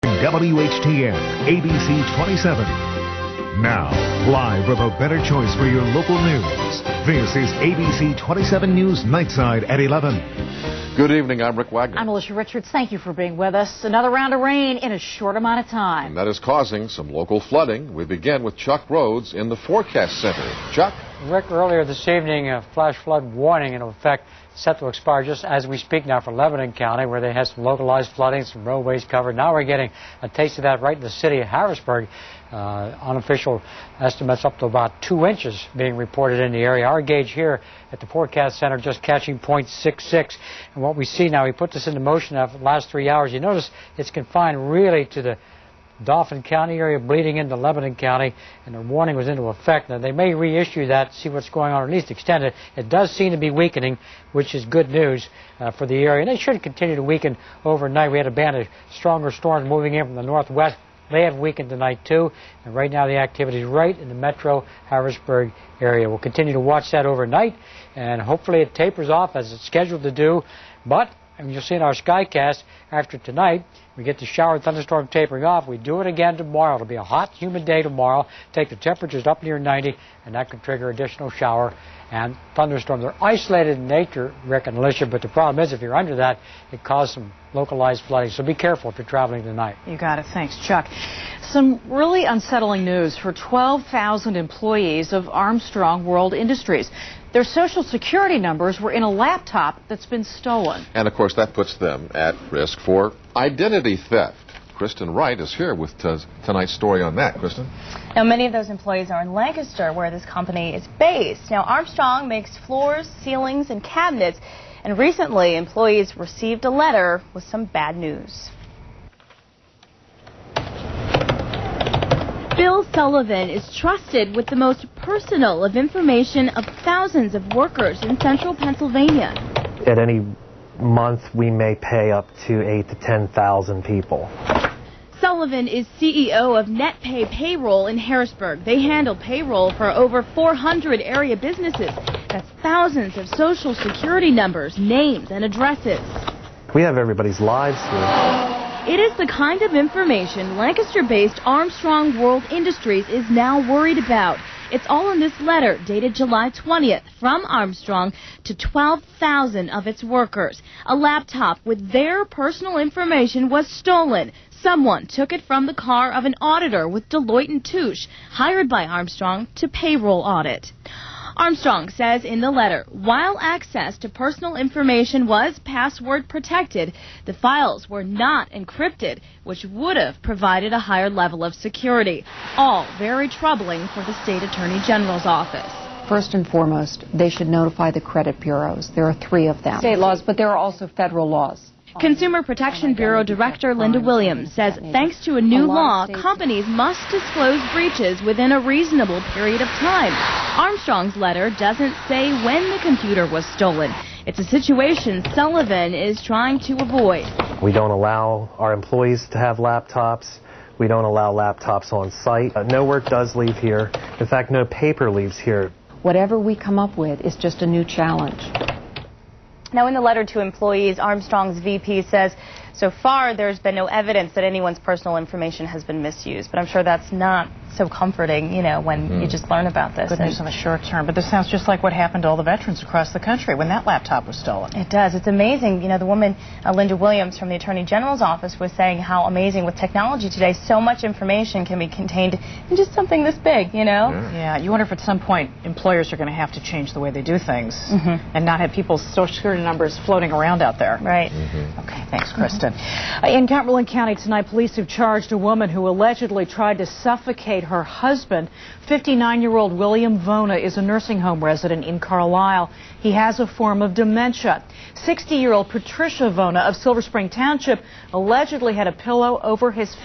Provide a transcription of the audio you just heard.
WHTM ABC27. Now, live with a better choice for your local news. This is ABC27 News Nightside at 11. Good evening, I'm Rick Wagner. I'm Alicia Richards. Thank you for being with us. Another round of rain in a short amount of time. And that is causing some local flooding. We begin with Chuck Rhodes in the Forecast Center. Chuck? Rick, earlier this evening, a flash flood warning in effect set to expire just as we speak now for Lebanon County, where they had some localized flooding, some roadways covered. Now we're getting a taste of that right in the city of Harrisburg. Unofficial estimates up to about 2 inches being reported in the area. Our gauge here at the Forecast Center just catching 0.66. And what we see now, we put this into motion after the last 3 hours. You notice it's confined really to the Dauphin County area, bleeding into Lebanon County, and the warning was into effect. Now, they may reissue that, see what's going on, or at least extend it. It does seem to be weakening, which is good news for the area. And it should continue to weaken overnight. We had a band of stronger storms moving in from the northwest. They have weakened tonight, too. And right now, the activity is right in the metro Harrisburg area. We'll continue to watch that overnight, and hopefully it tapers off as it's scheduled to do. But, and you'll see in our Skycast, after tonight, we get the shower and thunderstorm tapering off. We do it again tomorrow. It'll be a hot, humid day tomorrow. Take the temperatures up near 90, and that could trigger additional shower and thunderstorms. They're isolated in nature, Rick and Alicia, but the problem is if you're under that, it causes some localized flooding. So be careful if you're traveling tonight. You got it. Thanks, Chuck. Some really unsettling news for 12,000 employees of Armstrong World Industries. Their Social Security numbers were in a laptop that's been stolen. And, of course, that puts them at risk for identity theft. Kristen Wright is here with tonight's story on that. Kristen? Now, many of those employees are in Lancaster, where this company is based. Now, Armstrong makes floors, ceilings, and cabinets. And recently, employees received a letter with some bad news. Bill Sullivan is trusted with the most personal of information of thousands of workers in central Pennsylvania. At any month, we may pay up to 8,000 to 10,000 people. Sullivan is CEO of NetPay Payroll in Harrisburg. They handle payroll for over 400 area businesses. That's thousands of Social Security numbers, names, and addresses. We have everybody's lives here. It is the kind of information Lancaster-based Armstrong World Industries is now worried about. It's all in this letter dated July 20th from Armstrong to 12,000 of its workers. A laptop with their personal information was stolen. Someone took it from the car of an auditor with Deloitte & Touche, hired by Armstrong to payroll audit. Armstrong says in the letter, while access to personal information was password protected, the files were not encrypted, which would have provided a higher level of security. All very troubling for the State Attorney General's office. First and foremost, they should notify the credit bureaus. There are 3 of them. State laws, but there are also federal laws. Consumer Protection Bureau Director Linda Williams says thanks to a new law, companies must disclose breaches within a reasonable period of time. Armstrong's letter doesn't say when the computer was stolen. It's a situation Sullivan is trying to avoid. We don't allow our employees to have laptops. We don't allow laptops on site. No work does leave here. In fact, no paper leaves here. Whatever we come up with is just a new challenge. Now, in the letter to employees, Armstrong's VP says so far there's been no evidence that anyone's personal information has been misused. But I'm sure that's not so comforting, you know, when you just learn about this. Good news in the short term. But this sounds just like what happened to all the veterans across the country when that laptop was stolen. It does. It's amazing. You know, the woman, Linda Williams from the Attorney General's office, was saying how amazing with technology today, so much information can be contained in just something this big, you know? Yeah, you wonder if at some point employers are going to have to change the way they do things and not have people's Social Security numbers floating around out there. Right. Okay, thanks, Kristen. In Cumberland County tonight, police have charged a woman who allegedly tried to suffocate her husband. 59-year-old William Vona is a nursing home resident in Carlisle. He has a form of dementia. 60-year-old Patricia Vona of Silver Spring Township allegedly had a pillow over his